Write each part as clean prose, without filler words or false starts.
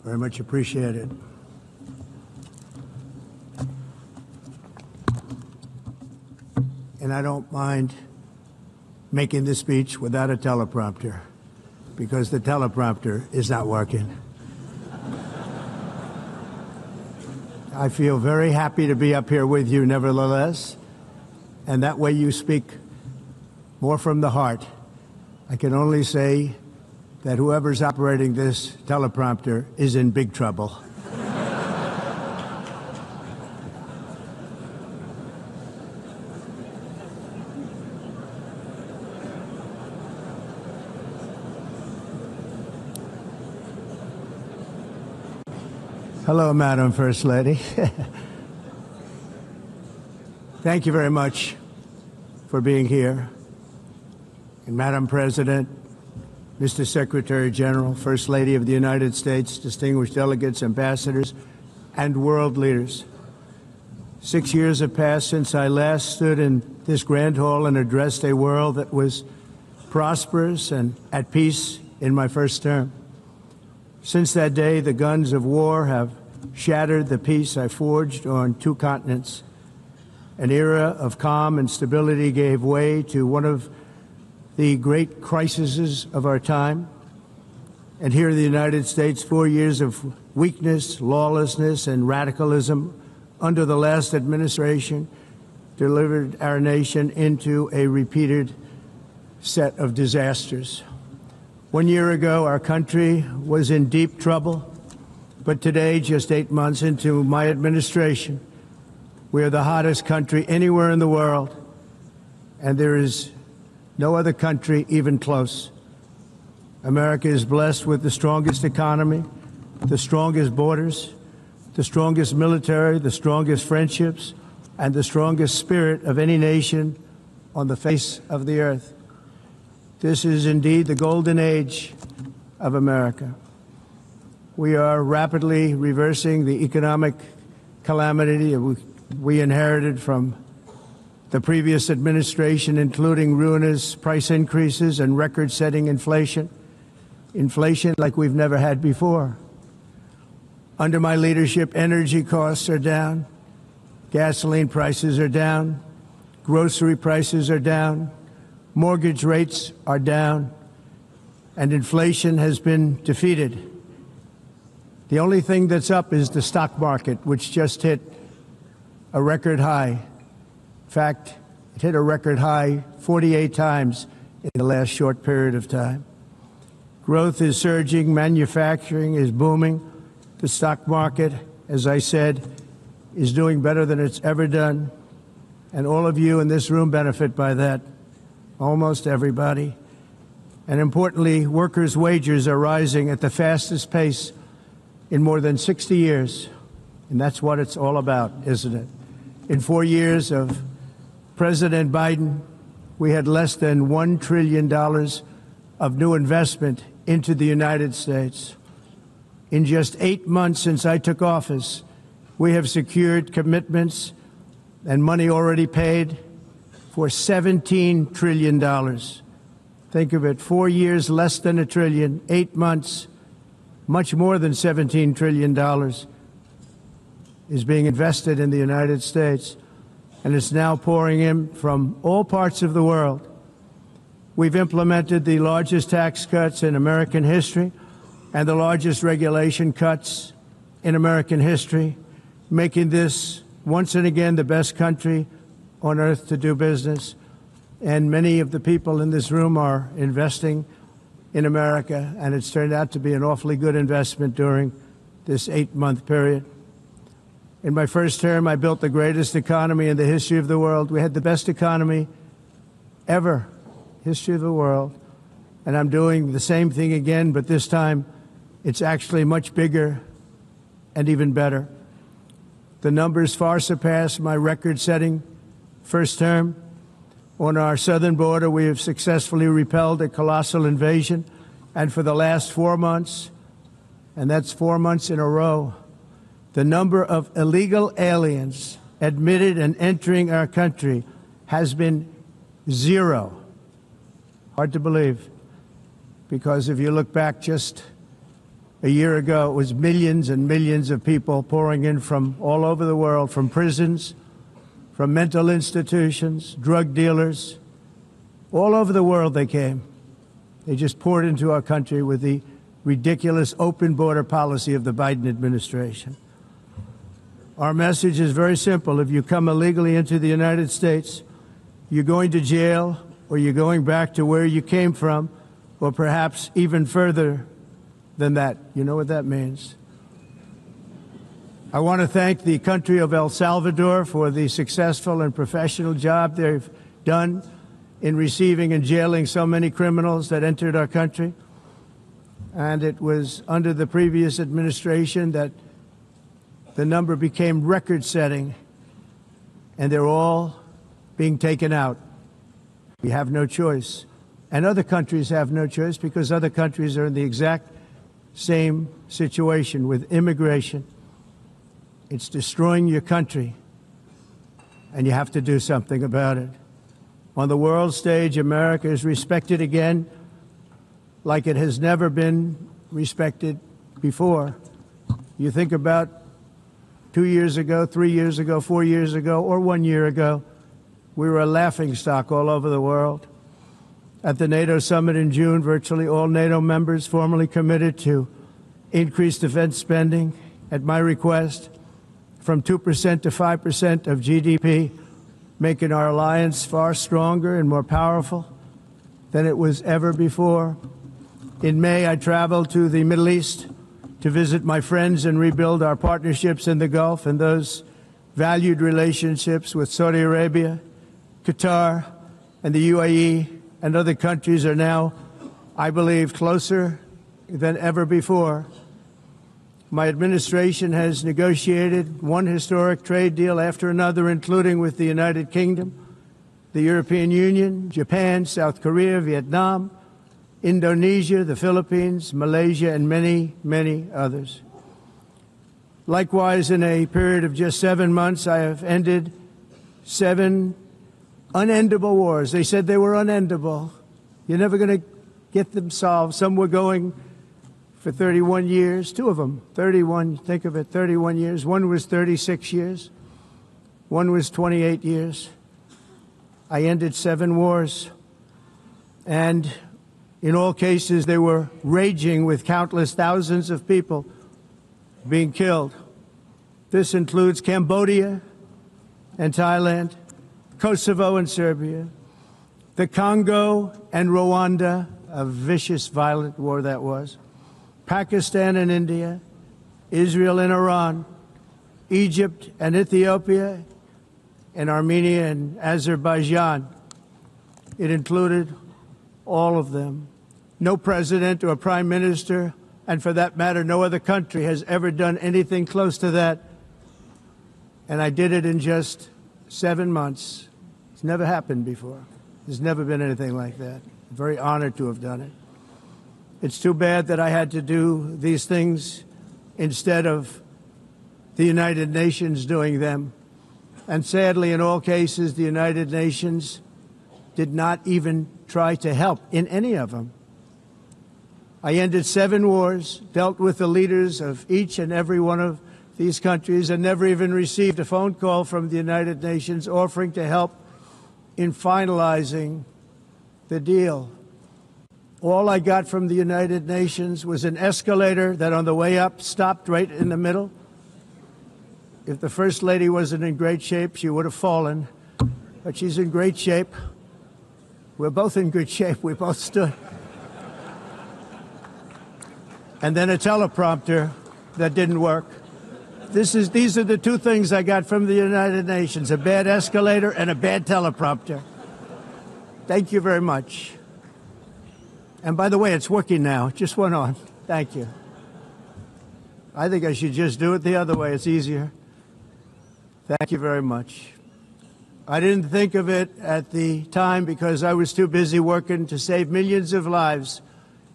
Very much appreciated. And I don't mind making this speech without a teleprompter, because the teleprompter is not working. I feel very happy to be up here with you nevertheless, and that way you speak more from the heart. I can only say that whoever's operating this teleprompter is in big trouble. Hello, Madam First Lady. Thank you very much for being here. And Madam President, Mr. Secretary General, First Lady of the United States, distinguished delegates, ambassadors, and world leaders. 6 years have passed since I last stood in this grand hall and addressed a world that was prosperous and at peace in my first term. Since that day, the guns of war have shattered the peace I forged on 2 continents. An era of calm and stability gave way to one of the great crises of our time. And here in the United States, 4 years of weakness, lawlessness, and radicalism under the last administration delivered our nation into a repeated set of disasters. 1 year ago, our country was in deep trouble, but today, just 8 months into my administration, we are the hottest country anywhere in the world, and there is no other country even close. America is blessed with the strongest economy, the strongest borders, the strongest military, the strongest friendships, and the strongest spirit of any nation on the face of the earth. This is indeed the golden age of America. We are rapidly reversing the economic calamity we inherited from the previous administration, including ruinous price increases and record-setting inflation like we've never had before. Under my leadership, energy costs are down, gasoline prices are down, grocery prices are down, mortgage rates are down, and inflation has been defeated. The only thing that's up is the stock market, which just hit a record high. In fact, it hit a record high 48 times in the last short period of time. Growth is surging, manufacturing is booming. The stock market, as I said, is doing better than it's ever done. And all of you in this room benefit by that. Almost everybody. And importantly, workers' wages are rising at the fastest pace in more than 60 years. And that's what it's all about, isn't it? In 4 years of President Biden, we had less than $1 trillion of new investment into the United States. In just 8 months since I took office, we have secured commitments and money already paid for $17 trillion. Think of it, 4 years, less than $1 trillion, 8 months, much more than $17 trillion is being invested in the United States, and it's now pouring in from all parts of the world. We've implemented the largest tax cuts in American history and the largest regulation cuts in American history, making this once and again the best country on earth to do business. And many of the people in this room are investing in America, and it's turned out to be an awfully good investment during this 8-month period. In my first term, I built the greatest economy in the history of the world. We had the best economy ever, history of the world. And I'm doing the same thing again, but this time it's actually much bigger and even better. The numbers far surpass my record-setting first term. On our southern border, we have successfully repelled a colossal invasion. And for the last 4 months, and that's 4 months in a row, the number of illegal aliens admitted and entering our country has been 0. Hard to believe, because if you look back just A year ago, it was millions and millions of people pouring in from all over the world, from prisons, from mental institutions, drug dealers. All over the world they came. They just poured into our country with the ridiculous open border policy of the Biden administration. Our message is very simple. If you come illegally into the United States, you're going to jail, or you're going back to where you came from, or perhaps even further than that. You know what that means. I want to thank the country of El Salvador for the successful and professional job they've done in receiving and jailing so many criminals that entered our country. And it was under the previous administration that the number became record-setting, and they're all being taken out. We have no choice. And other countries have no choice, because other countries are in the exact same situation with immigration. It's destroying your country, and you have to do something about it. On the world stage, America is respected again like it has never been respected before. You think about 2 years ago, 3 years ago, 4 years ago, or 1 year ago, we were a laughingstock all over the world. At the NATO summit in June, virtually all NATO members formally committed to increase defense spending at my request from 2% to 5% of GDP, making our alliance far stronger and more powerful than it was ever before. In May, I traveled to the Middle East to visit my friends and rebuild our partnerships in the Gulf and those valued relationships with Saudi Arabia, Qatar, and the UAE and other countries are now, I believe, closer than ever before. My administration has negotiated one historic trade deal after another, including with the United Kingdom, the European Union, Japan, South Korea, Vietnam, Indonesia, the Philippines, Malaysia, and many, many others. Likewise, in a period of just 7 months, I have ended 7 unendable wars. They said they were unendable. You're never going to get them solved. Some were going for 31 years, 2 of them, 31, think of it, 31 years. One was 36 years. One was 28 years. I ended 7 wars. And in all cases, they were raging with countless thousands of people being killed. This includes Cambodia and Thailand, Kosovo and Serbia, the Congo and Rwanda, a vicious, violent war that was, Pakistan and India, Israel and Iran, Egypt and Ethiopia, and Armenia and Azerbaijan. It included all of them. No president or prime minister, and for that matter, no other country has ever done anything close to that. And I did it in just 7 months. It's never happened before. There's never been anything like that. I'm very honored to have done it. It's too bad that I had to do these things instead of the United Nations doing them. And sadly, in all cases, the United Nations did not even try to help in any of them. I ended 7 wars, dealt with the leaders of each and every one of these countries, and never even received a phone call from the United Nations offering to help in finalizing the deal. All I got from the United Nations was an escalator that on the way up stopped right in the middle. If the First Lady wasn't in great shape, she would have fallen. But she's in great shape. We're both in good shape. We both stood. And then a teleprompter that didn't work. These are the 2 things I got from the United Nations, a bad escalator and a bad teleprompter. Thank you very much. And by the way, it's working now. It just went on. Thank you. I think I should just do it the other way. It's easier. Thank you very much. I didn't think of it at the time because I was too busy working to save millions of lives.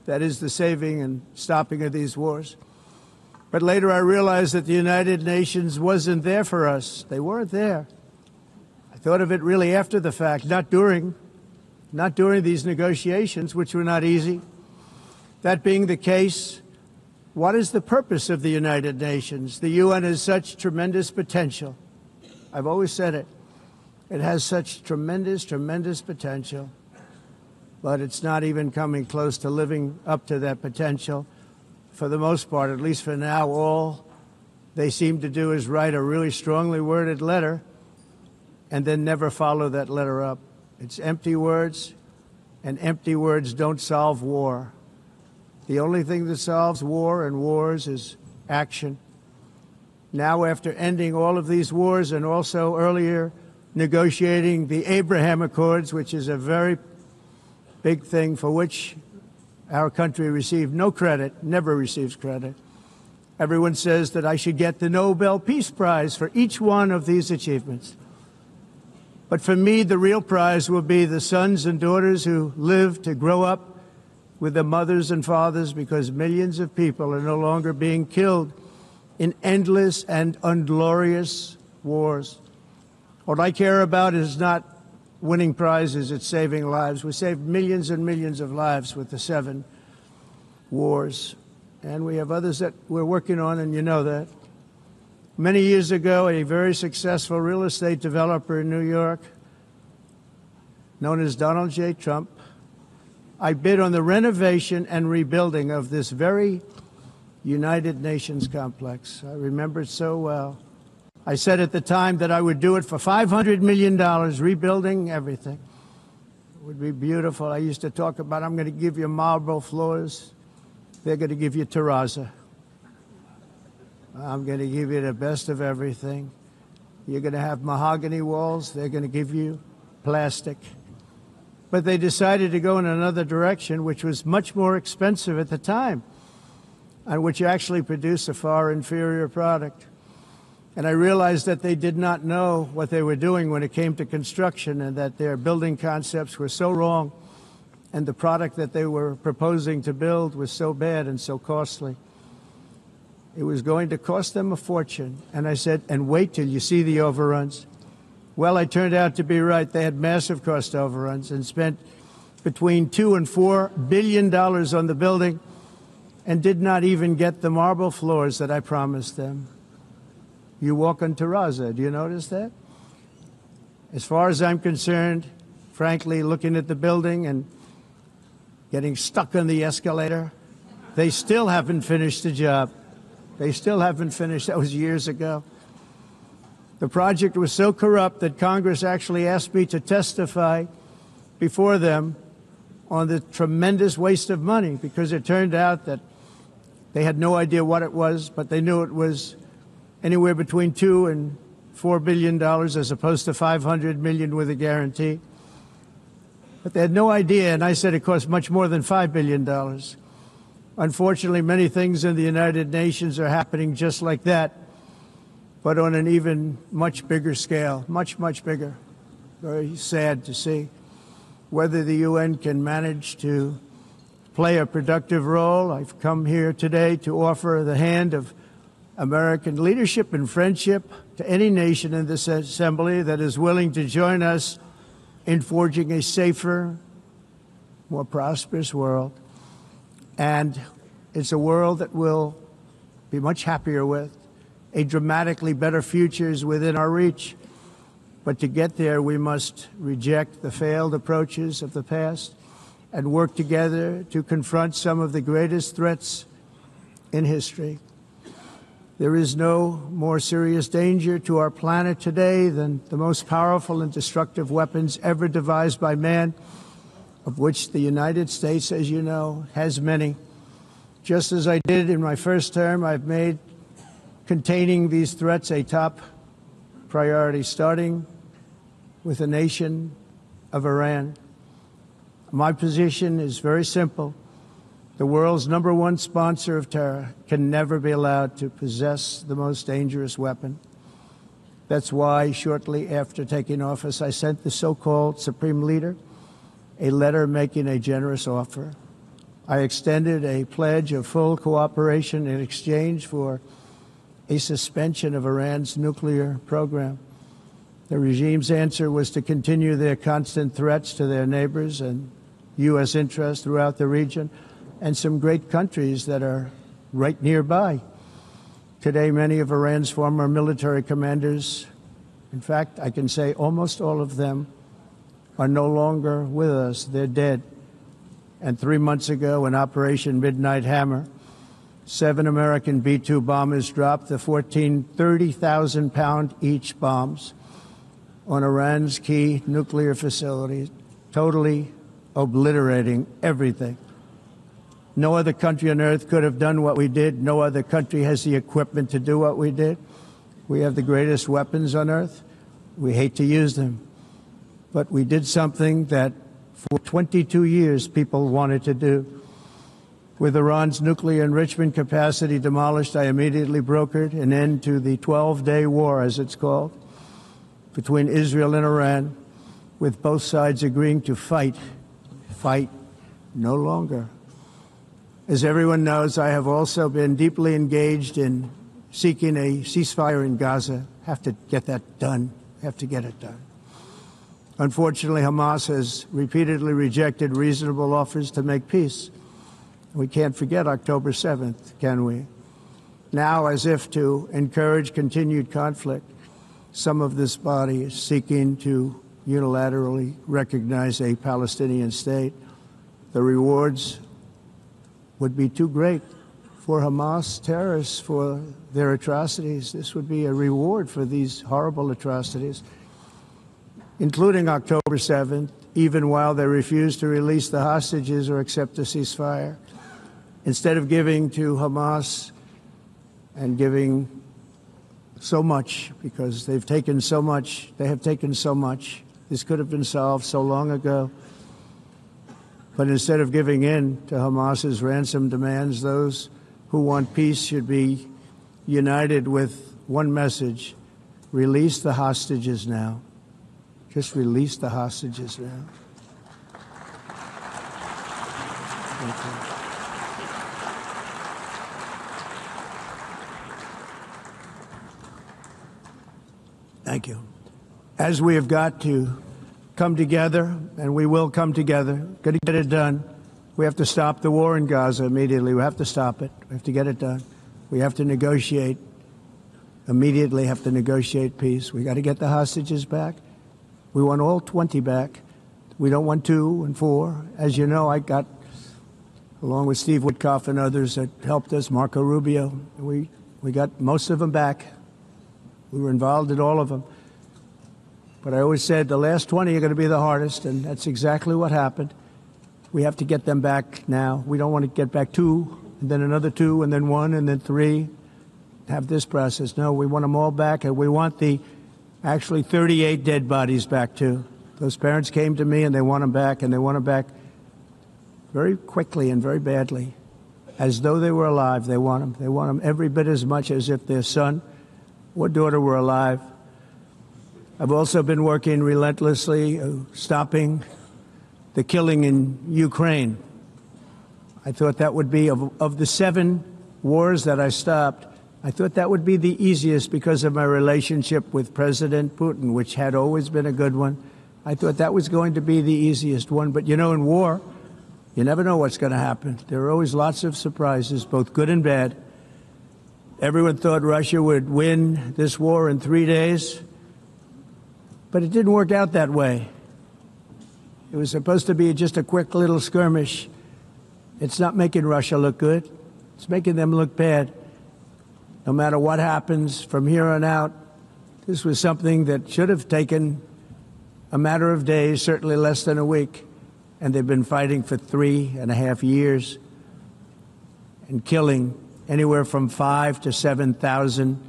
That is the saving and stopping of these wars. But later I realized that the United Nations wasn't there for us. They weren't there. I thought of it really after the fact, not during these negotiations, which were not easy. That being the case, What is the purpose of the United Nations? The UN has such tremendous potential. I've always said it. It has such tremendous, tremendous potential, but it's not even coming close to living up to that potential. For the most part, at least for now, all they seem to do is write a really strongly worded letter and then never follow that letter up. It's empty words, and empty words don't solve war. The only thing that solves war and wars is action. Now, after ending all of these wars and also earlier negotiating the Abraham Accords, which is a very big thing for which our country received no credit, never receives credit. Everyone says that I should get the Nobel Peace Prize for each one of these achievements. But for me, the real prize will be the sons and daughters who live to grow up with the mothers and fathers, because millions of people are no longer being killed in endless and unglorious wars. What I care about is not winning prizes, it's saving lives. We saved millions and millions of lives with the 7 wars. And we have others that we're working on, and you know that. Many years ago, a very successful real estate developer in New York, known as Donald J. Trump, I bid on the renovation and rebuilding of this very United Nations complex. I remember it so well. I said at the time that I would do it for $500 million, rebuilding everything. It would be beautiful. I used to talk about, I'm going to give you marble floors. They're going to give you terrazzo. I'm going to give you the best of everything. You're going to have mahogany walls. They're going to give you plastic. But they decided to go in another direction, which was much more expensive at the time, and which actually produced a far inferior product. And I realized that they did not know what they were doing when it came to construction, and that their building concepts were so wrong, and the product that they were proposing to build was so bad and so costly. It was going to cost them a fortune. And I said, and wait till you see the overruns. Well, I turned out to be right. They had massive cost overruns and spent between $2 and $4 billion on the building and did not even get the marble floors that I promised them. You walk on terrazzo. Do you notice that? As far as I'm concerned, frankly, looking at the building and getting stuck on the escalator, they still haven't finished the job. They still haven't finished. That was years ago. The project was so corrupt that Congress actually asked me to testify before them on the tremendous waste of money, because it turned out that they had no idea what it was, but they knew it was anywhere between $2 and $4 billion as opposed to $500 million with a guarantee. But they had no idea, and I said it cost much more than $5 billion. Unfortunately, many things in the United Nations are happening just like that, but on an even much bigger scale, much, much bigger. Very sad to see. Whether the UN can manage to play a productive role, I've come here today to offer the hand of American leadership and friendship to any nation in this assembly that is willing to join us in forging a safer, more prosperous world. And it's a world that we'll be much happier with. A dramatically better future is within our reach. But to get there, we must reject the failed approaches of the past and work together to confront some of the greatest threats in history. There is no more serious danger to our planet today than the most powerful and destructive weapons ever devised by man, of which the United States, as you know, has many. Just as I did in my first term, I've made containing these threats a top priority, starting with the nation of Iran. My position is very simple. The world's #1 sponsor of terror can never be allowed to possess the most dangerous weapon. That's why shortly after taking office, I sent the so-called Supreme Leader a letter making a generous offer. I extended a pledge of full cooperation in exchange for a suspension of Iran's nuclear program. The regime's answer was to continue their constant threats to their neighbors and U.S. interests throughout the region, and some great countries that are right nearby. Today, many of Iran's former military commanders, in fact, I can say almost all of them, are no longer with us. They're dead. And 3 months ago, in Operation Midnight Hammer, 7 American B-2 bombers dropped the 14 30,000-pound each bombs on Iran's key nuclear facilities, totally obliterating everything. No other country on earth could have done what we did. No other country has the equipment to do what we did. We have the greatest weapons on earth. We hate to use them. But we did something that for 22 years people wanted to do. With Iran's nuclear enrichment capacity demolished, I immediately brokered an end to the 12-day war, as it's called, between Israel and Iran, with both sides agreeing to fight no longer. As everyone knows, I have also been deeply engaged in seeking a ceasefire in Gaza. Have to get that done. Have to get it done. Unfortunately, Hamas has repeatedly rejected reasonable offers to make peace. We can't forget October 7th, can we? Now, as if to encourage continued conflict, some of this body is seeking to unilaterally recognize a Palestinian state. The rewards would be too great for Hamas terrorists for their atrocities. This would be a reward for these horrible atrocities, including October 7th, even while they refuse to release the hostages or accept a ceasefire. Instead of giving to Hamas and giving so much, because they've taken so much, they have taken so much. This could have been solved so long ago. But instead of giving in to Hamas's ransom demands, those who want peace should be united with one message: release the hostages now. Just release the hostages now. Thank you. Thank you. As we have got to come together, and we will come together, got to get it done. We have to stop the war in Gaza immediately. We have to stop it. We have to get it done. We have to negotiate, immediately have to negotiate peace. We got to get the hostages back. We want all 20 back. We don't want 2 and 4. As you know, I got, along with Steve Witkoff and others that helped us, Marco Rubio, we got most of them back. We were involved in all of them. But I always said the last 20 are going to be the hardest, and that's exactly what happened. We have to get them back now. We don't want to get back 2, and then another 2, and then 1, and then 3. Have this process. No, we want them all back, and we want the actually 38 dead bodies back, too. Those parents came to me, and they want them back, and they want them back very quickly and very badly, as though they were alive. They want them. They want them every bit as much as if their son or daughter were alive. I've also been working relentlessly, stopping the killing in Ukraine. I thought that would be, of the 7 wars that I stopped, I thought that would be the easiest because of my relationship with President Putin, which had always been a good one. I thought that was going to be the easiest one. But, you know, in war, you never know what's going to happen. There are always lots of surprises, both good and bad. Everyone thought Russia would win this war in 3 days, but it didn't work out that way. It was supposed to be just a quick little skirmish. It's not making Russia look good. It's making them look bad. No matter what happens from here on out, this was something that should have taken a matter of days, certainly less than a week. And they've been fighting for 3.5 years and killing anywhere from 5,000 to 7,000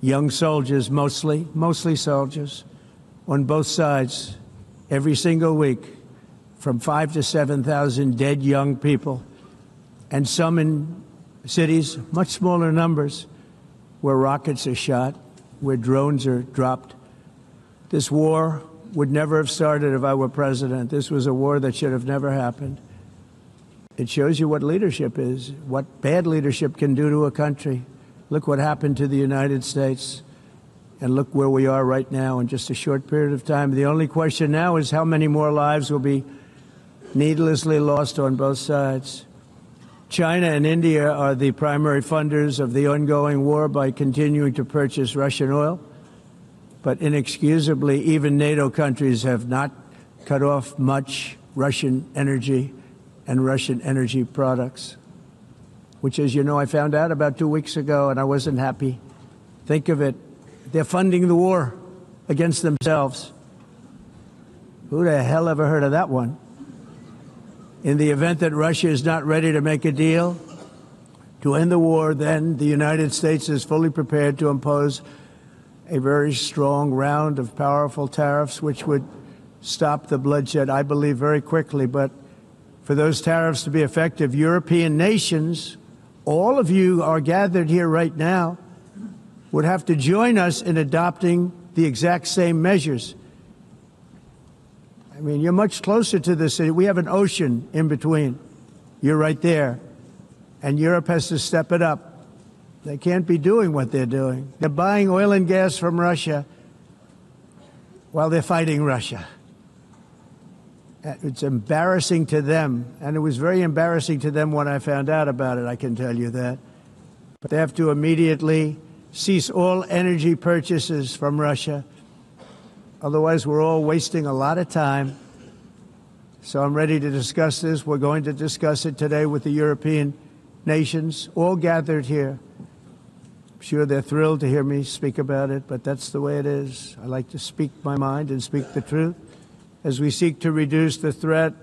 young soldiers, mostly soldiers, on both sides, every single week, from 5,000 to 7,000 dead young people, and some in cities, much smaller numbers, where rockets are shot, where drones are dropped. This war would never have started if I were president. This was a war that should have never happened. It shows you what leadership is, what bad leadership can do to a country. Look what happened to the United States, and look where we are right now in just a short period of time. The only question now is how many more lives will be needlessly lost on both sides. China and India are the primary funders of the ongoing war by continuing to purchase Russian oil. But inexcusably, even NATO countries have not cut off much Russian energy and Russian energy products, which, as you know, I found out about 2 weeks ago, and I wasn't happy. Think of it. They're funding the war against themselves. Who the hell ever heard of that one? In the event that Russia is not ready to make a deal to end the war, then the United States is fully prepared to impose a very strong round of powerful tariffs, which would stop the bloodshed, I believe, very quickly. But for those tariffs to be effective, European nations, all of you are gathered here right now, would have to join us in adopting the exact same measures. I mean, you're much closer to this city. We have an ocean in between. You're right there. And Europe has to step it up. They can't be doing what they're doing. They're buying oil and gas from Russia while they're fighting Russia. It's embarrassing to them. And it was very embarrassing to them when I found out about it, I can tell you that. But they have to immediately cease all energy purchases from Russia. Otherwise, we're all wasting a lot of time. So I'm ready to discuss this. We're going to discuss it today with the European nations, all gathered here. I'm sure they're thrilled to hear me speak about it, but that's the way it is. I like to speak my mind and speak the truth. As we seek to reduce the threat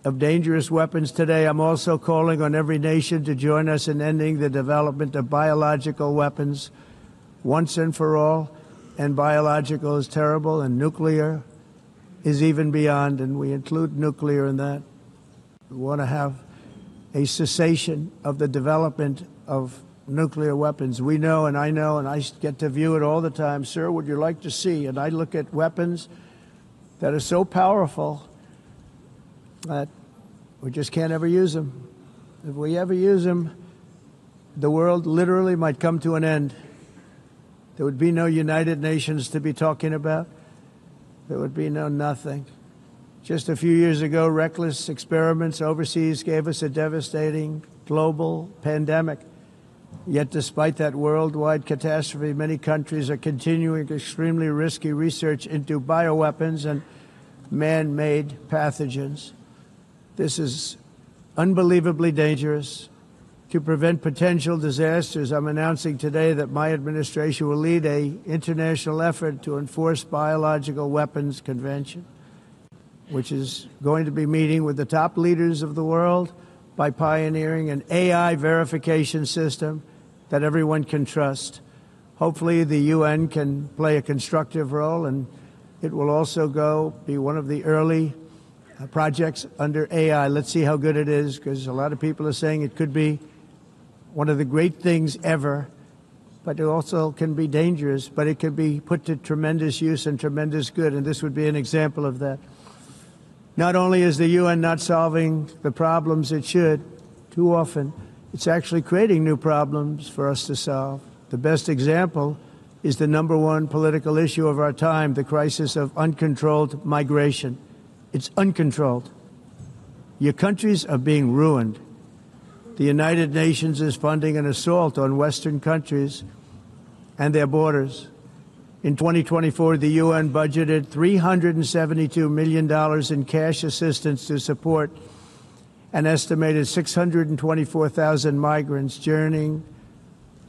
of dangerous weapons today, I'm also calling on every nation to join us in ending the development of biological weapons once and for all. And biological is terrible, and nuclear is even beyond, and we include nuclear in that. We want to have a cessation of the development of nuclear weapons. We know, and I get to view it all the time. Sir, would you like to see? And I look at weapons that are so powerful that we just can't ever use them. If we ever use them, the world literally might come to an end. There would be no United Nations to be talking about. There would be no nothing. Just a few years ago, reckless experiments overseas gave us a devastating global pandemic. Yet despite that worldwide catastrophe, many countries are continuing extremely risky research into bioweapons and man-made pathogens. This is unbelievably dangerous. To prevent potential disasters, I'm announcing today that my administration will lead an international effort to enforce biological weapons convention, which is going to be meeting with the top leaders of the world by pioneering an AI verification system that everyone can trust. Hopefully the UN can play a constructive role, and it will also be one of the early projects under AI. Let's see how good it is, because a lot of people are saying it could be one of the great things ever, but it also can be dangerous, but it can be put to tremendous use and tremendous good, and this would be an example of that. Not only is the UN not solving the problems it should, too often, it's actually creating new problems for us to solve. The best example is the #1 political issue of our time, the crisis of uncontrolled migration. It's uncontrolled. Your countries are being ruined. The United Nations is funding an assault on Western countries and their borders. In 2024, the UN budgeted $372 million in cash assistance to support an estimated 624,000 migrants journeying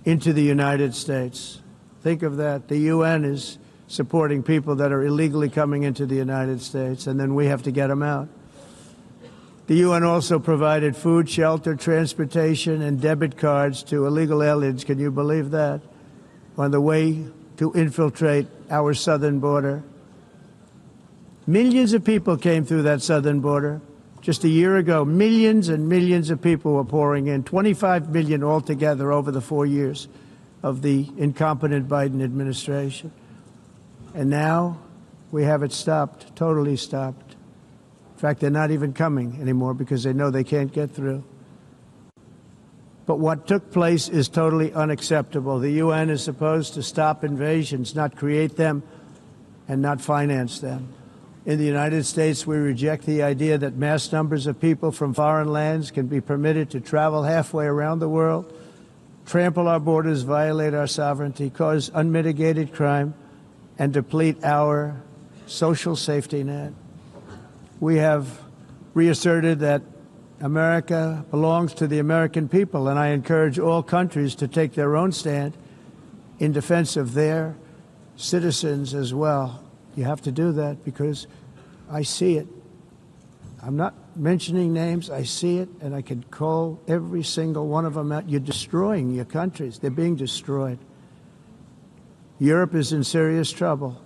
into the United States. Think of that. The UN is supporting people that are illegally coming into the United States, and then we have to get them out. The UN also provided food, shelter, transportation, and debit cards to illegal aliens. Can you believe that? On the way to infiltrate our southern border. Millions of people came through that southern border. Just a year ago, millions and millions of people were pouring in, 25 million altogether over the 4 years of the incompetent Biden administration. And now we have it stopped, totally stopped. In fact, they're not even coming anymore because they know they can't get through. But what took place is totally unacceptable. The UN is supposed to stop invasions, not create them and not finance them. In the United States, we reject the idea that mass numbers of people from foreign lands can be permitted to travel halfway around the world, trample our borders, violate our sovereignty, cause unmitigated crime, and deplete our social safety net. We have reasserted that America belongs to the American people, and I encourage all countries to take their own stand in defense of their citizens as well. You have to do that because I see it. I'm not mentioning names. I see it, and I can call every single one of them out. You're destroying your countries. They're being destroyed. Europe is in serious trouble.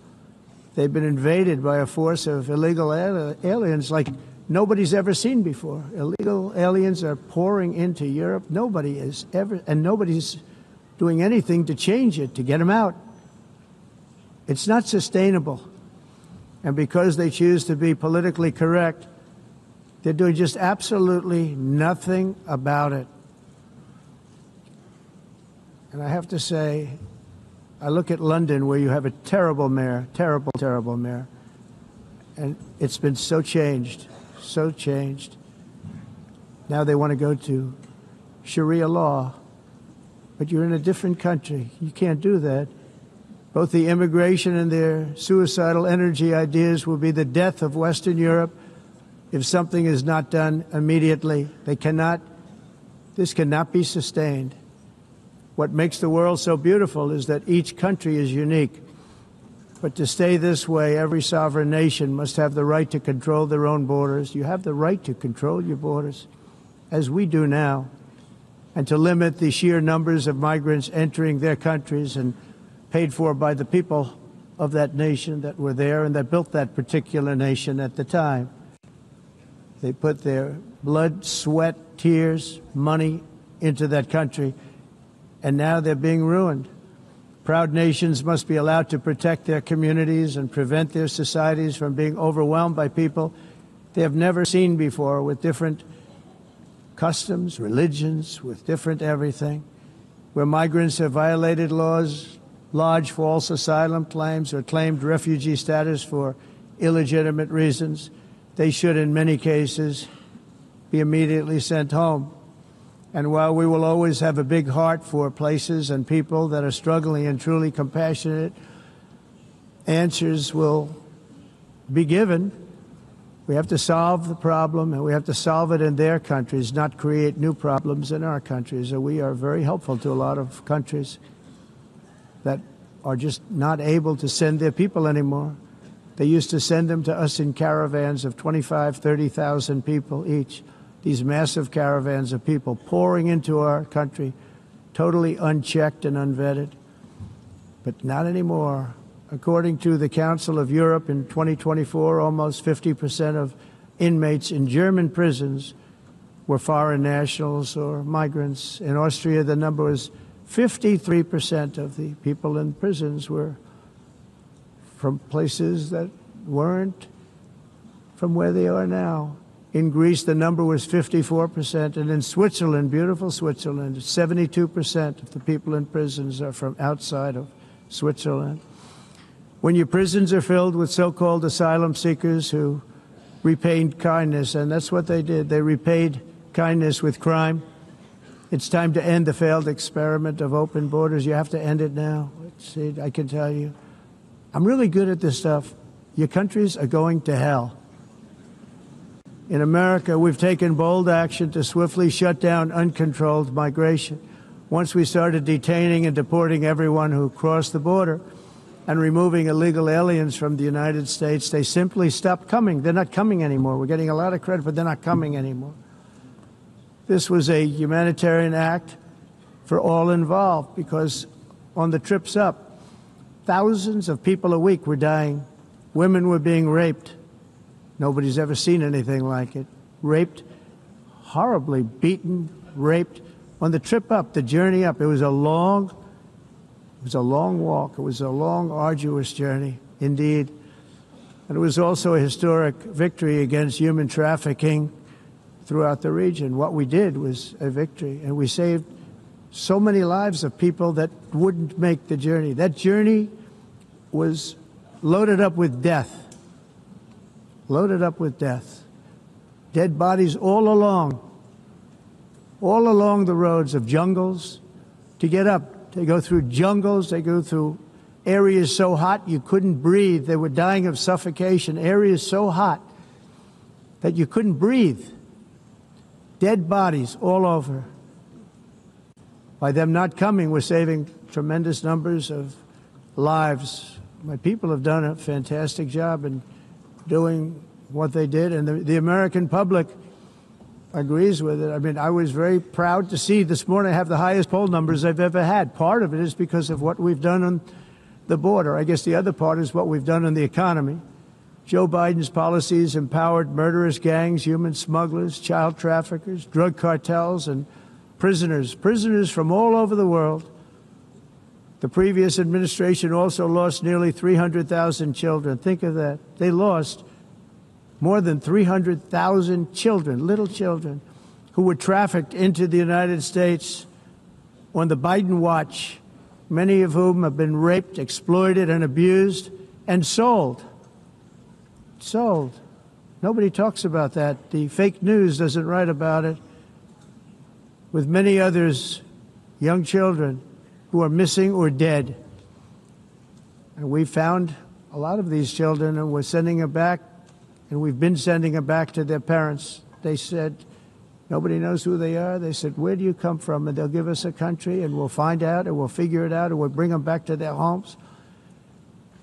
They've been invaded by a force of illegal aliens like nobody's ever seen before. Illegal aliens are pouring into Europe. Nobody is ever, and nobody's doing anything to change it, to get them out. It's not sustainable. And because they choose to be politically correct, they're doing just absolutely nothing about it. And I have to say, I look at London, where you have a terrible mayor, terrible mayor, and it's been so changed. Now they want to go to Sharia law, but you're in a different country. You can't do that. Both the immigration and their suicidal energy ideas will be the death of Western Europe if something is not done immediately. This cannot be sustained. What makes the world so beautiful is that each country is unique. But to stay this way, every sovereign nation must have the right to control their own borders. You have the right to control your borders, as we do now, and to limit the sheer numbers of migrants entering their countries and paid for by the people of that nation that were there and that built that particular nation at the time. They put their blood, sweat, tears, money into that country, and now they're being ruined. Proud nations must be allowed to protect their communities and prevent their societies from being overwhelmed by people they have never seen before, with different customs, religions, with different everything. Where migrants have violated laws, lodged false asylum claims, or claimed refugee status for illegitimate reasons, they should, in many cases, be immediately sent home. And while we will always have a big heart for places and people that are struggling and truly compassionate, answers will be given. We have to solve the problem, and we have to solve it in their countries, not create new problems in our countries. And we are very helpful to a lot of countries that are just not able to send their people anymore. They used to send them to us in caravans of 25,000, 30,000 people each. These massive caravans of people pouring into our country, totally unchecked and unvetted. But not anymore. According to the Council of Europe, in 2024, almost 50% of inmates in German prisons were foreign nationals or migrants. In Austria, the number was 53% of the people in prisons were from places that weren't from where they are now. In Greece, the number was 54%, and in Switzerland, beautiful Switzerland, 72% of the people in prisons are from outside of Switzerland. When your prisons are filled with so-called asylum seekers who repaid kindness, and that's what they did, they repaid kindness with crime, it's time to end the failed experiment of open borders. You have to end it now. See, I can tell you, I'm really good at this stuff. Your countries are going to hell. In America, we've taken bold action to swiftly shut down uncontrolled migration. Once we started detaining and deporting everyone who crossed the border and removing illegal aliens from the United States, they simply stopped coming. They're not coming anymore. We're getting a lot of credit, but they're not coming anymore. This was a humanitarian act for all involved, because on the trips up, thousands of people a week were dying. Women were being raped. Nobody's ever seen anything like it. Raped, horribly beaten, raped. On the trip up, the journey up, it was a long walk. It was a long, arduous journey, indeed. And it was also a historic victory against human trafficking throughout the region. What we did was a victory, and we saved so many lives of people that wouldn't make the journey. That journey was loaded up with death. loaded up with death. Dead bodies all along the roads of jungles to get up. They go through jungles, they go through areas so hot you couldn't breathe. They were dying of suffocation, areas so hot that you couldn't breathe. Dead bodies all over. By them not coming, we're saving tremendous numbers of lives. My people have done a fantastic job in doing what they did, and the American public agrees with it. I mean, I was very proud to see this morning I have the highest poll numbers I've ever had. Part of it is because of what we've done on the border. I guess the other part is what we've done in the economy. Joe Biden's policies empowered murderous gangs, human smugglers, child traffickers, drug cartels, and prisoners from all over the world. The previous administration also lost nearly 300,000 children. Think of that. They lost more than 300,000 children, little children, who were trafficked into the United States on the Biden watch, many of whom have been raped, exploited, and abused, and sold. Sold. Nobody talks about that. The fake news doesn't write about it. With many others, young children who are missing or dead. And we found a lot of these children, and we're sending them back, and we've been sending them back to their parents. They said, nobody knows who they are. They said, where do you come from? And they'll give us a country, and we'll find out, and we'll figure it out, and we'll bring them back to their homes.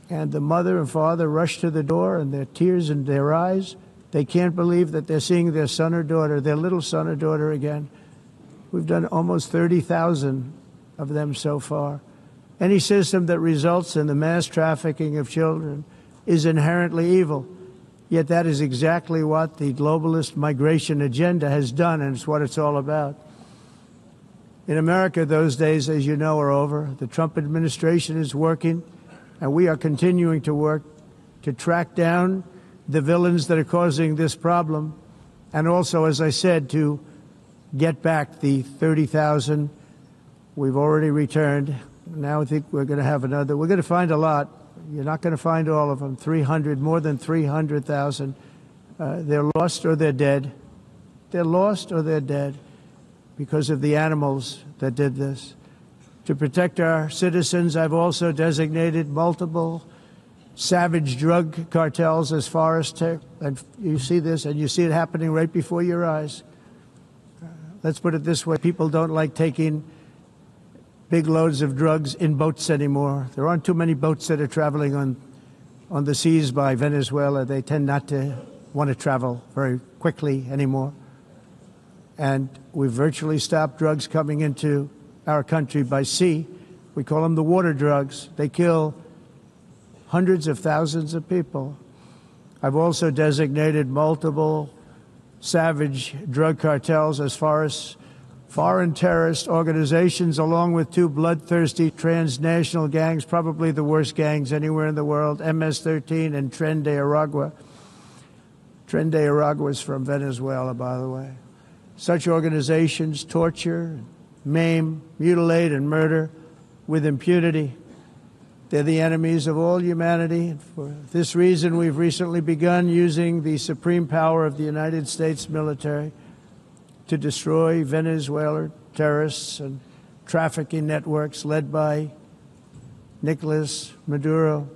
And the mother and father rush to the door, and their tears in their eyes. They can't believe that they're seeing their son or daughter, their little son or daughter again. We've done almost 30,000 of them so far. Any system that results in the mass trafficking of children is inherently evil. Yet that is exactly what the globalist migration agenda has done, and it's what it's all about. In America, those days, as you know, are over. The Trump administration is working, and we are continuing to work to track down the villains that are causing this problem, and also, as I said, to get back the 30,000 we've already returned. Now I think we're going to have another. We're going to find a lot. You're not going to find all of them. 300, more than 300,000. They're lost or they're dead. They're lost or they're dead because of the animals that did this. To protect our citizens, I've also designated multiple savage drug cartels as far as and you see this, and you see it happening right before your eyes. Let's put it this way. People don't like taking big loads of drugs in boats anymore. There aren't too many boats that are traveling on the seas by Venezuela. They tend not to want to travel very quickly anymore. And we've virtually stopped drugs coming into our country by sea. We call them the water drugs. They kill hundreds of thousands of people. I've also designated multiple savage drug cartels as far as foreign terrorist organizations, along with two bloodthirsty transnational gangs, probably the worst gangs anywhere in the world, MS-13 and Tren de Aragua. Tren de Aragua is from Venezuela, by the way. Such organizations torture, maim, mutilate, and murder with impunity. They're the enemies of all humanity. For this reason, we've recently begun using the supreme power of the United States military to destroy Venezuelan terrorists and trafficking networks led by Nicolas Maduro.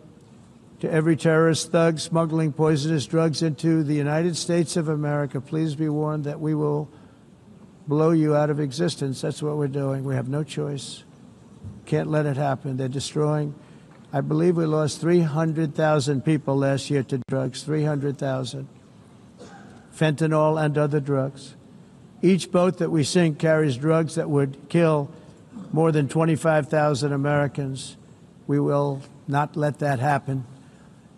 To every terrorist thug smuggling poisonous drugs into the United States of America, please be warned that we will blow you out of existence. That's what we're doing. We have no choice. Can't let it happen. They're destroying. I believe we lost 300,000 people last year to drugs, 300,000. Fentanyl and other drugs. Each boat that we sink carries drugs that would kill more than 25,000 Americans. We will not let that happen.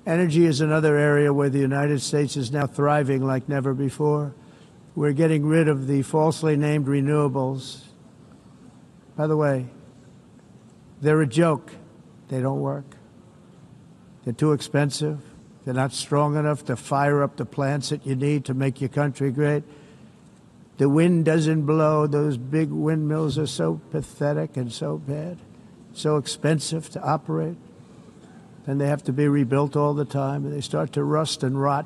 Energy is another area where the United States is now thriving like never before. We're getting rid of the falsely named renewables. By the way, they're a joke. They don't work. They're too expensive. They're not strong enough to fire up the plants that you need to make your country great. The wind doesn't blow. Those big windmills are so pathetic and so bad, so expensive to operate. And they have to be rebuilt all the time, and they start to rust and rot.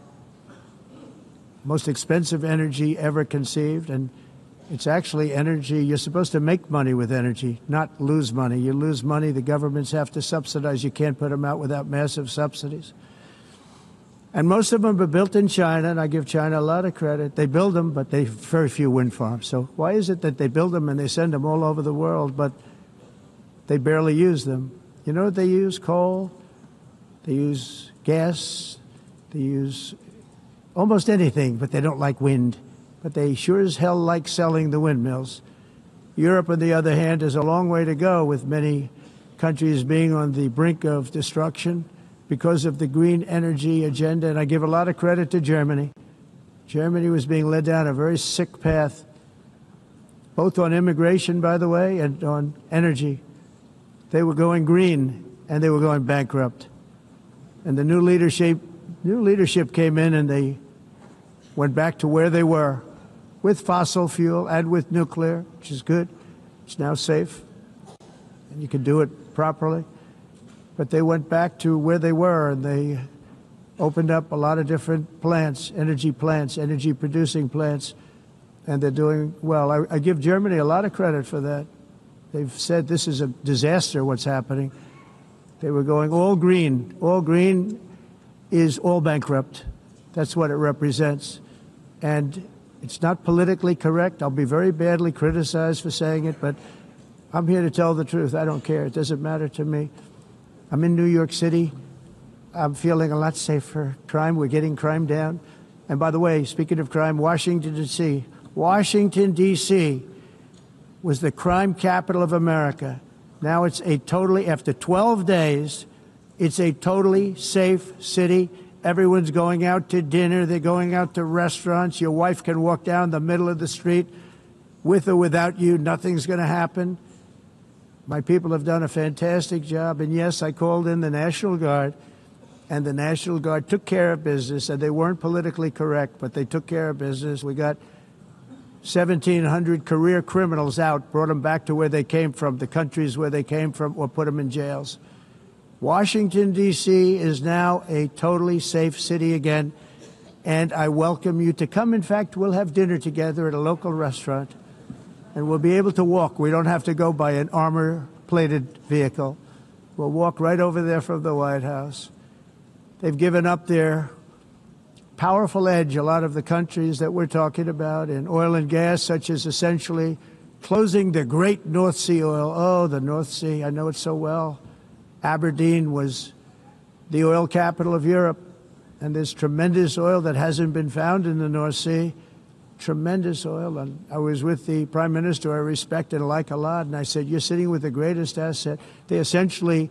most expensive energy ever conceived, and it's actually energy. You're supposed to make money with energy, not lose money. You lose money, the governments have to subsidize. You can't put them out without massive subsidies. And most of them are built in China, and I give China a lot of credit. They build them, but they have very few wind farms. So why is it that they build them and they send them all over the world, but they barely use them? You know what they use? Coal. They use gas. They use almost anything, but they don't like wind. But they sure as hell like selling the windmills. Europe, on the other hand, has a long way to go, with many countries being on the brink of destruction because of the green energy agenda. And I give a lot of credit to Germany. Germany was being led down a very sick path, both on immigration, by the way, and on energy. They were going green, and they were going bankrupt. And the new leadership came in, and they went back to where they were, with fossil fuel and with nuclear, which is good. It's now safe, and you can do it properly. But they went back to where they were, and they opened up a lot of different plants, energy-producing plants, and they're doing well. I give Germany a lot of credit for that. They've said this is a disaster, what's happening. They were going all green. All green is all bankrupt. That's what it represents. And it's not politically correct. I'll be very badly criticized for saying it, but I'm here to tell the truth. I don't care. It doesn't matter to me. I'm in New York City. I'm feeling a lot safer. Crime, we're getting crime down. And by the way, speaking of crime, Washington, D.C. Washington, D.C. was the crime capital of America. Now it's after 12 days, it's a totally safe city. Everyone's going out to dinner. They're going out to restaurants. Your wife can walk down the middle of the street with or without you. Nothing's going to happen. My people have done a fantastic job. And yes, I called in the National Guard, and the National Guard took care of business, and they weren't politically correct, but they took care of business. We got 1,700 career criminals out, brought them back to where they came from, the countries where they came from, or put them in jails. Washington, D.C. is now a totally safe city again, and I welcome you to come. In fact, we'll have dinner together at a local restaurant, and we'll be able to walk. We don't have to go by an armor-plated vehicle. We'll walk right over there from the White House. They've given up their powerful edge, a lot of the countries that we're talking about, in oil and gas, such as essentially closing the great North Sea oil. Oh, the North Sea, I know it so well. Aberdeen was the oil capital of Europe, and there's tremendous oil that hasn't been found in the North Sea, tremendous oil. And I was with the Prime Minister I respect and like a lot, and I said, you're sitting with the greatest asset. They essentially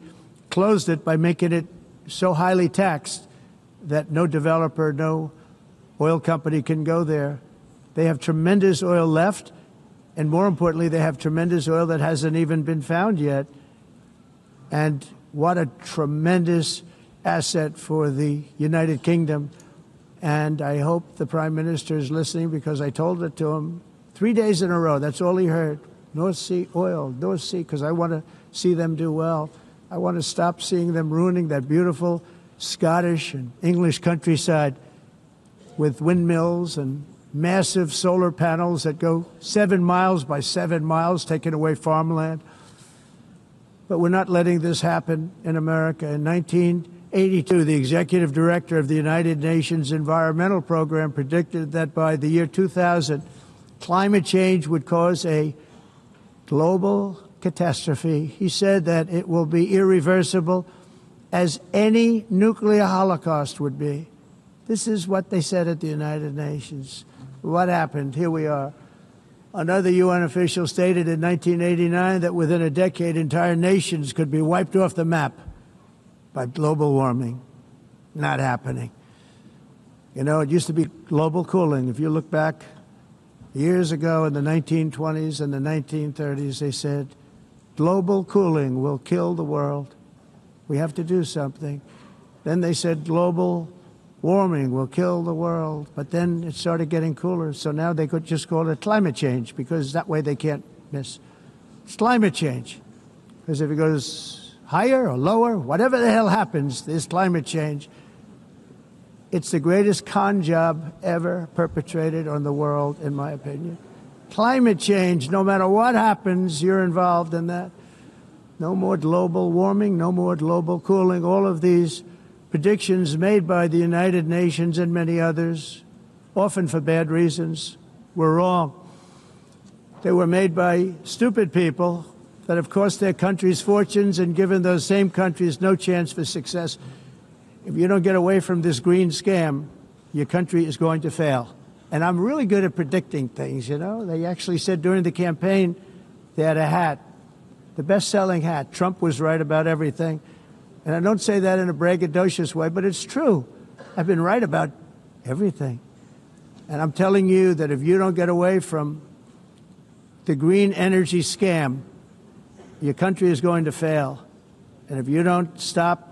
closed it by making it so highly taxed that no developer, no oil company can go there. They have tremendous oil left, and more importantly, they have tremendous oil that hasn't even been found yet. And what a tremendous asset for the United Kingdom. And I hope the Prime Minister is listening, because I told it to him 3 days in a row. That's all he heard. North Sea oil, North Sea, because I want to see them do well. I want to stop seeing them ruining that beautiful Scottish and English countryside with windmills and massive solar panels that go 7 miles by 7 miles, taking away farmland. But we're not letting this happen in America. In 1982, the executive director of the United Nations Environmental Program predicted that by the year 2000, climate change would cause a global catastrophe. He said that it will be irreversible, as any nuclear holocaust would be. This is what they said at the United Nations. What happened? Here we are. Another UN official stated in 1989 that within a decade, entire nations could be wiped off the map by global warming. Not happening. You know, it used to be global cooling. If you look back years ago in the 1920s and the 1930s, they said, global cooling will kill the world. We have to do something. Then they said global warming will kill the world. But then it started getting cooler. So now they could just call it climate change, because that way they can't miss. It's climate change. Because if it goes higher or lower, whatever the hell happens, there's climate change. It's the greatest con job ever perpetrated on the world, in my opinion. Climate change, no matter what happens, you're involved in that. No more global warming, no more global cooling. All of these predictions made by the United Nations and many others, often for bad reasons, were wrong. They were made by stupid people that have cost their countries fortunes and given those same countries no chance for success. If you don't get away from this green scam, your country is going to fail. And I'm really good at predicting things, you know. They actually said during the campaign they had a hat, the best-selling hat. Trump was right about everything. And I don't say that in a braggadocious way, but it's true. I've been right about everything. And I'm telling you that if you don't get away from the green energy scam, your country is going to fail. And if you don't stop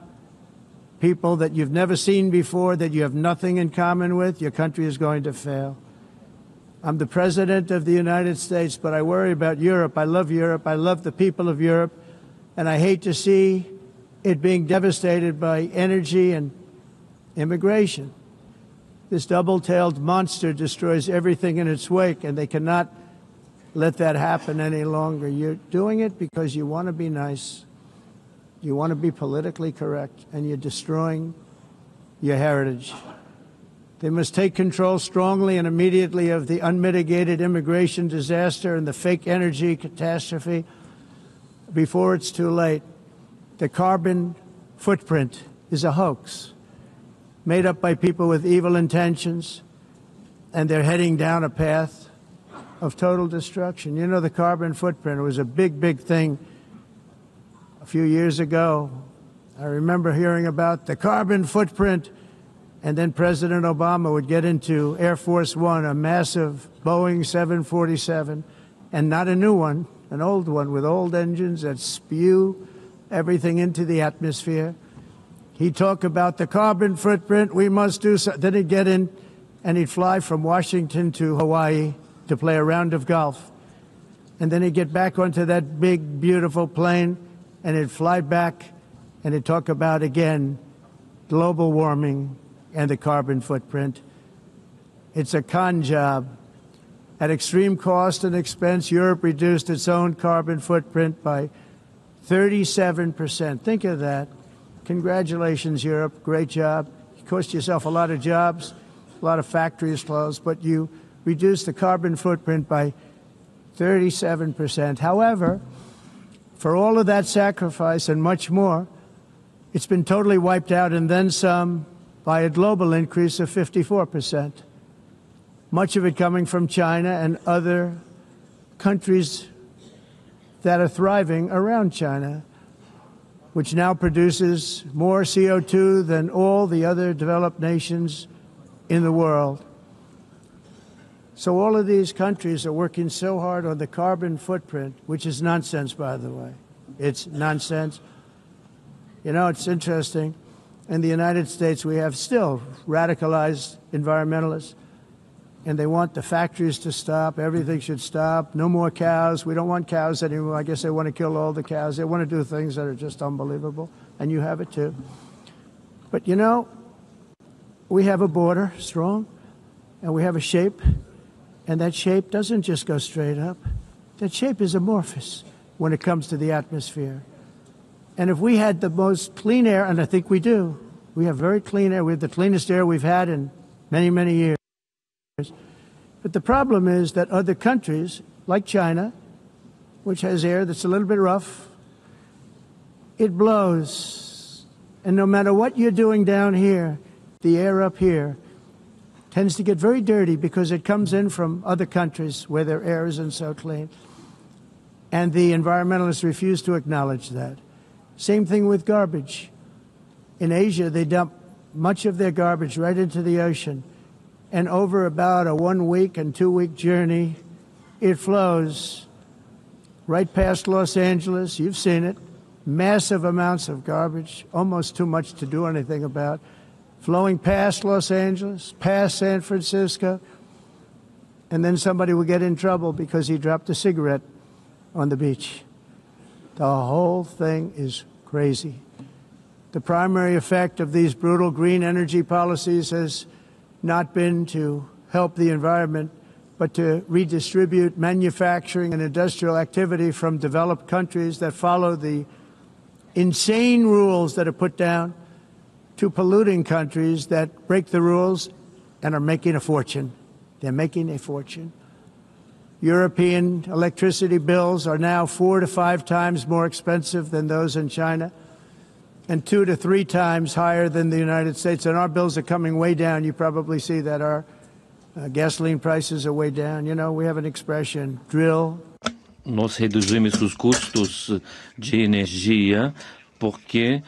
people that you've never seen before, that you have nothing in common with, your country is going to fail. I'm the President of the United States, but I worry about Europe. I love Europe. I love the people of Europe. And I hate to see it being devastated by energy and immigration. This double-tailed monster destroys everything in its wake, and they cannot let that happen any longer. You're doing it because you want to be nice. You want to be politically correct, and you're destroying your heritage. They must take control strongly and immediately of the unmitigated immigration disaster and the fake energy catastrophe before it's too late. The carbon footprint is a hoax made up by people with evil intentions, and they're heading down a path of total destruction. You know, the carbon footprint was a big, big thing a few years ago. I remember hearing about the carbon footprint, and then President Obama would get into Air Force One, a massive Boeing 747, and not a new one, an old one with old engines that spew everything into the atmosphere. He'd talk about the carbon footprint, we must do so. Then he'd get in and he'd fly from Washington to Hawaii to play a round of golf. And then he'd get back onto that big, beautiful plane and he'd fly back and he'd talk about, again, global warming and the carbon footprint. It's a con job. At extreme cost and expense, Europe reduced its own carbon footprint by 37%. Think of that. Congratulations, Europe. Great job. You cost yourself a lot of jobs, a lot of factories closed, but you reduced the carbon footprint by 37%. However, for all of that sacrifice and much more, it's been totally wiped out and then some by a global increase of 54%. Much of it coming from China and other countries that are thriving around China, which now produces more CO2 than all the other developed nations in the world. So all of these countries are working so hard on the carbon footprint, which is nonsense, by the way. It's nonsense. You know, it's interesting. In the United States, we have still radicalized environmentalists, and they want the factories to stop. Everything should stop. No more cows. We don't want cows anymore. I guess they want to kill all the cows. They want to do things that are just unbelievable, and you have it too. But, you know, we have a border, strong, and we have a shape, and that shape doesn't just go straight up. That shape is amorphous when it comes to the atmosphere. And if we had the most clean air, and I think we do, we have very clean air. We have the cleanest air we've had in many, many years. But the problem is that other countries, like China, which has air that's a little bit rough, it blows. And no matter what you're doing down here, the air up here tends to get very dirty because it comes in from other countries where their air isn't so clean. And the environmentalists refuse to acknowledge that. Same thing with garbage. In Asia, they dump much of their garbage right into the ocean. And over about a 1 week and 2 week journey, it flows right past Los Angeles. You've seen it. Massive amounts of garbage, almost too much to do anything about, flowing past Los Angeles, past San Francisco. And then somebody will get in trouble because he dropped a cigarette on the beach. The whole thing is crazy. The primary effect of these brutal green energy policies has not been to help the environment, but to redistribute manufacturing and industrial activity from developed countries that follow the insane rules that are put down to polluting countries that break the rules and are making a fortune. They're making a fortune. European electricity bills are now 4 to 5 times more expensive than those in China, and 2 to 3 times higher than the United States. And our bills are coming way down. You probably see that our gasoline prices are way down. You know, we have an expression, drill. Nós reduzimos os custos de energia porque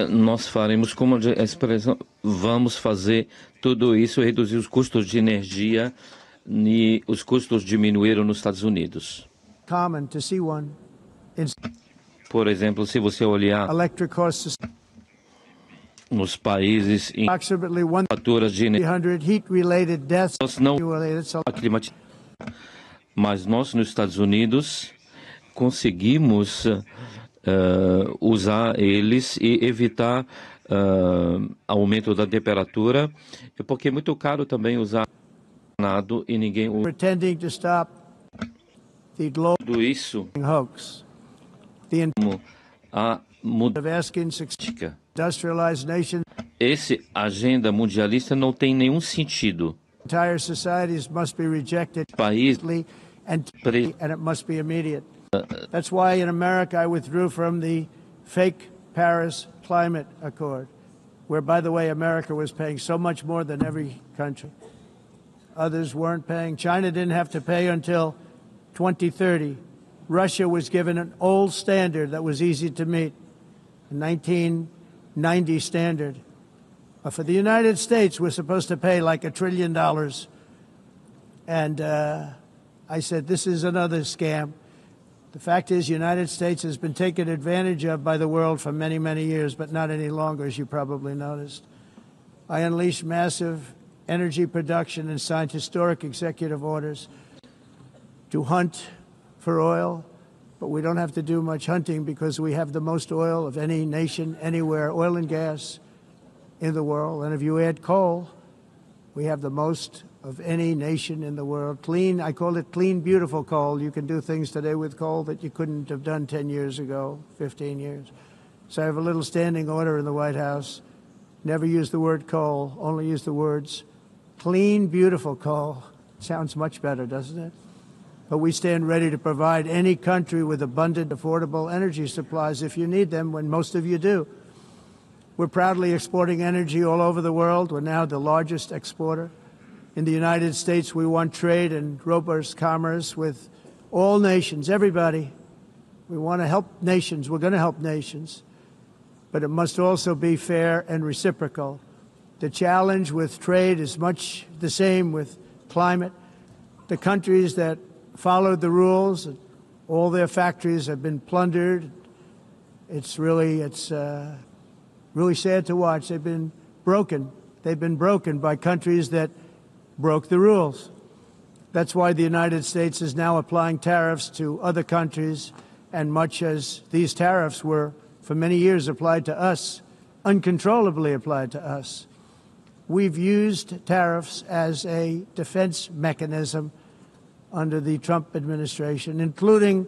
nós faremos, como a expressão, vamos fazer tudo isso, reduzir os custos de energia e os custos diminuíram nos Estados Unidos. Common to see one. Por exemplo, se você olhar nos países em faturas de energia, nós não mas nós nos Estados Unidos conseguimos usar eles e evitar aumento da temperatura, porque é muito caro também usar nada e ninguém usa tudo isso. A mudança. Esse agenda mundialista não tem nenhum sentido. Entire societies must be rejected País and it must be immediate. That's why in America I withdrew from the fake Paris Climate Accord, where, by the way, America was paying so much more than every country. Others weren't paying. China didn't have to pay until 2030. Russia was given an old standard that was easy to meet, a 1990 standard. For the United States, we're supposed to pay like $1 trillion. And I said, this is another scam. The fact is, the United States has been taken advantage of by the world for many, many years, but not any longer, as you probably noticed. I unleashed massive energy production and signed historic executive orders to hunt for oil, but we don't have to do much hunting because we have the most oil of any nation anywhere, oil and gas in the world. And if you add coal, we have the most of any nation in the world. Clean, I call it clean, beautiful coal. You can do things today with coal that you couldn't have done 10 years ago, 15 years. So I have a little standing order in the White House. Never use the word coal, only use the words clean, beautiful coal. Sounds much better, doesn't it? But we stand ready to provide any country with abundant, affordable energy supplies if you need them, when most of you do. We're proudly exporting energy all over the world. We're now the largest exporter. In the United States, we want trade and robust commerce with all nations, everybody. We want to help nations. We're going to help nations. But it must also be fair and reciprocal. The challenge with trade is much the same with climate. The countries that followed the rules, all their factories have been plundered. It's really sad to watch. They've been broken. They've been broken by countries that broke the rules. That's why the United States is now applying tariffs to other countries, and much as these tariffs were for many years applied to us, uncontrollably applied to us. We've used tariffs as a defense mechanism under the Trump administration, including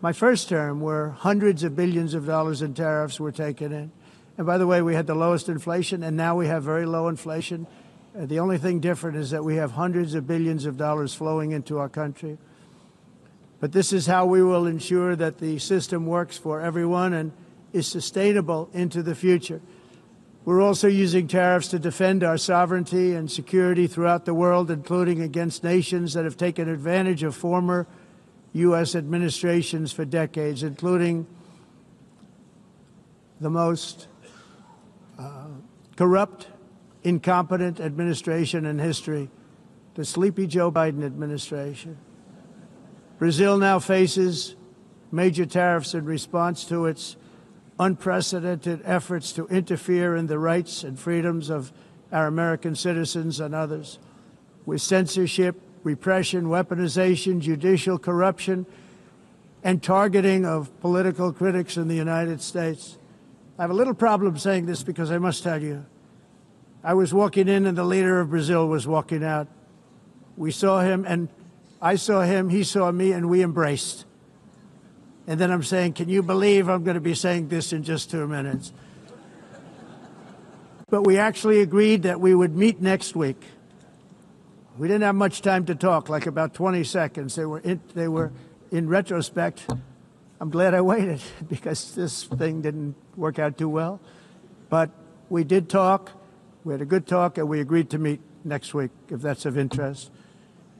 my first term, where hundreds of billions of dollars in tariffs were taken in. And by the way, we had the lowest inflation, and now we have very low inflation. The only thing different is that we have hundreds of billions of dollars flowing into our country. But this is how we will ensure that the system works for everyone and is sustainable into the future. We're also using tariffs to defend our sovereignty and security throughout the world, including against nations that have taken advantage of former U.S. administrations for decades, including the most corrupt, incompetent administration in history, the sleepy Joe Biden administration. Brazil now faces major tariffs in response to its unprecedented efforts to interfere in the rights and freedoms of our American citizens and others, with censorship, repression, weaponization, judicial corruption, and targeting of political critics in the United States. I have a little problem saying this because I must tell you, I was walking in and the leader of Brazil was walking out. We saw him and I saw him, he saw me, and we embraced. And then I'm saying, can you believe I'm going to be saying this in just 2 minutes? But we actually agreed that we would meet next week. We didn't have much time to talk, like about 20 seconds. They were in retrospect, I'm glad I waited because this thing didn't work out too well. But we did talk. We had a good talk, and we agreed to meet next week, if that's of interest.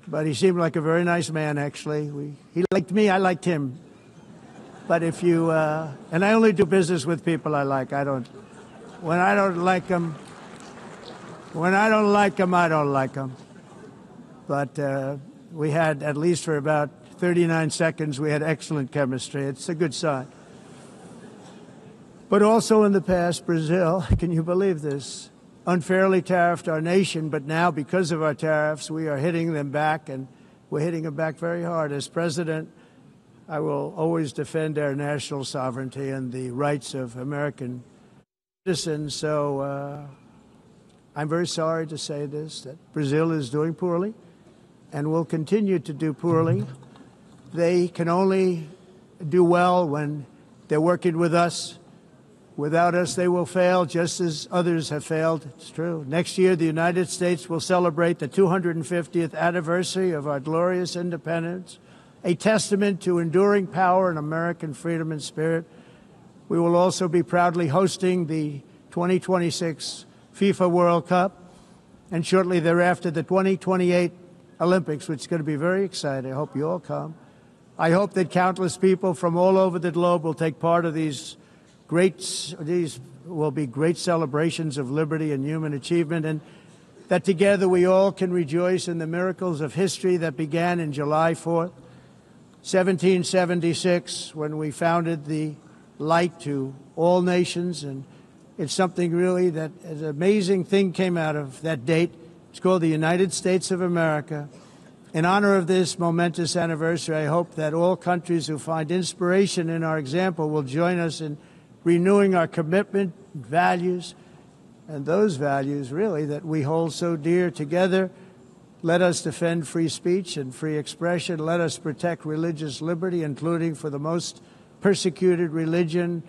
But he seemed like a very nice man, actually. He liked me, I liked him. But if you, and I only do business with people I like. When I don't like them, I don't like them. But we had, at least for about 39 seconds, we had excellent chemistry. It's a good sign. But also in the past, Brazil, can you believe this, unfairly tariffed our nation, but now because of our tariffs, we are hitting them back, and we're hitting them back very hard. As president, I will always defend our national sovereignty and the rights of American citizens. So I'm very sorry to say this, that Brazil is doing poorly and will continue to do poorly. They can only do well when they're working with us. Without us, they will fail, just as others have failed. It's true. Next year, the United States will celebrate the 250th anniversary of our glorious independence, a testament to enduring power and American freedom and spirit. We will also be proudly hosting the 2026 FIFA World Cup, and shortly thereafter, the 2028 Olympics, which is going to be very exciting. I hope you all come. I hope that countless people from all over the globe will take part of these will be great celebrations of liberty and human achievement, and that together we all can rejoice in the miracles of history that began in July 4th, 1776, when we founded the light to all nations. And it's something really that an amazing thing came out of that date. It's called the United States of America. In honor of this momentous anniversary, I hope that all countries who find inspiration in our example will join us in renewing our commitment, values, and those values, really, that we hold so dear. Together, let us defend free speech and free expression. Let us protect religious liberty, including for the most persecuted religion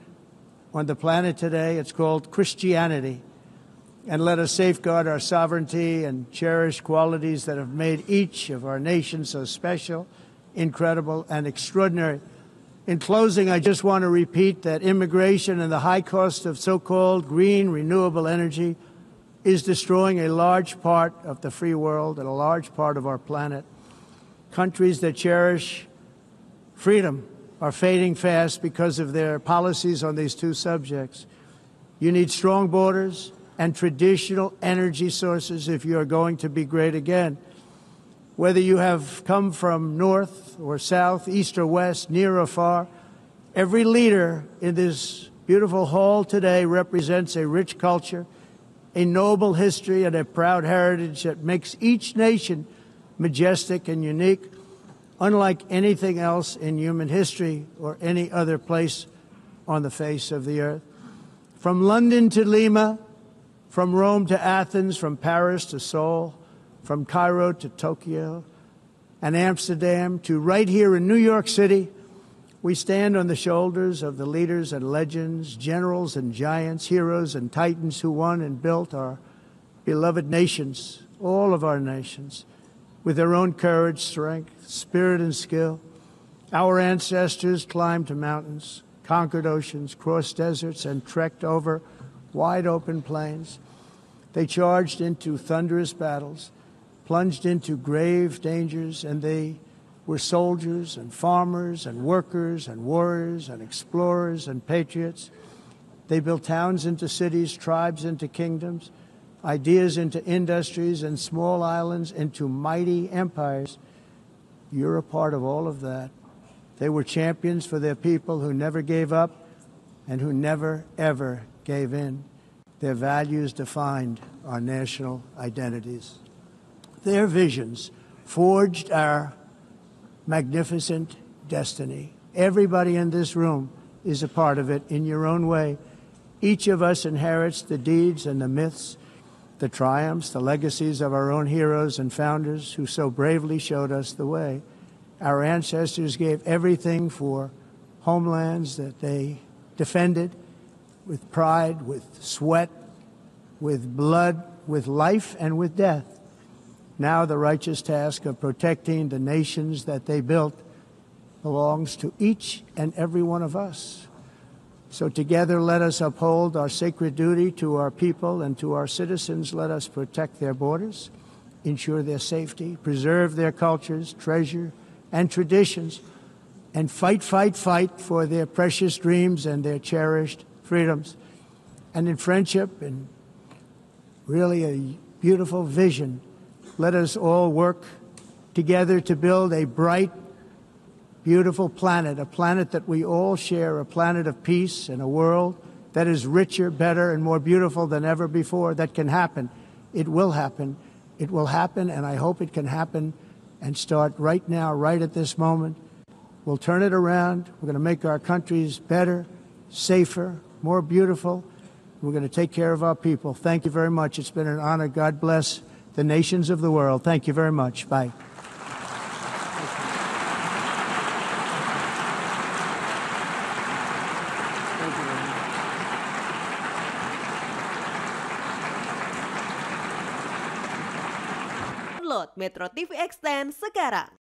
on the planet today. It's called Christianity. And let us safeguard our sovereignty and cherish qualities that have made each of our nations so special, incredible, and extraordinary. In closing, I just want to repeat that immigration and the high cost of so-called green renewable energy is destroying a large part of the free world and a large part of our planet. Countries that cherish freedom are fading fast because of their policies on these two subjects. You need strong borders and traditional energy sources if you are going to be great again. Whether you have come from north or south, east or west, near or far, every leader in this beautiful hall today represents a rich culture, a noble history, and a proud heritage that makes each nation majestic and unique, unlike anything else in human history or any other place on the face of the earth. From London to Lima, from Rome to Athens, from Paris to Seoul, from Cairo to Tokyo and Amsterdam to right here in New York City, we stand on the shoulders of the leaders and legends, generals and giants, heroes and titans who won and built our beloved nations, all of our nations, with their own courage, strength, spirit, and skill. Our ancestors climbed mountains, conquered oceans, crossed deserts, and trekked over wide open plains. They charged into thunderous battles, plunged into grave dangers, and they were soldiers and farmers and workers and warriors and explorers and patriots. They built towns into cities, tribes into kingdoms, ideas into industries, and small islands into mighty empires. You're a part of all of that. They were champions for their people who never gave up and who never, ever gave in. Their values defined our national identities. Their visions forged our magnificent destiny. Everybody in this room is a part of it in your own way. Each of us inherits the deeds and the myths, the triumphs, the legacies of our own heroes and founders who so bravely showed us the way. Our ancestors gave everything for homelands that they defended with pride, with sweat, with blood, with life, and with death. Now the righteous task of protecting the nations that they built belongs to each and every one of us. So together let us uphold our sacred duty to our people and to our citizens. Let us protect their borders, ensure their safety, preserve their cultures, treasure, and traditions, and fight for their precious dreams and their cherished freedoms. And in friendship and really a beautiful vision, let us all work together to build a bright, beautiful planet, a planet that we all share, a planet of peace and a world that is richer, better, and more beautiful than ever before. That can happen. It will happen. It will happen, and I hope it can happen and start right now, right at this moment. We'll turn it around. We're going to make our countries better, safer, more beautiful. We're going to take care of our people. Thank you very much. It's been an honor. God bless the nations of the world. Thank you very much. Bye. Download Metro TV Extend sekarang.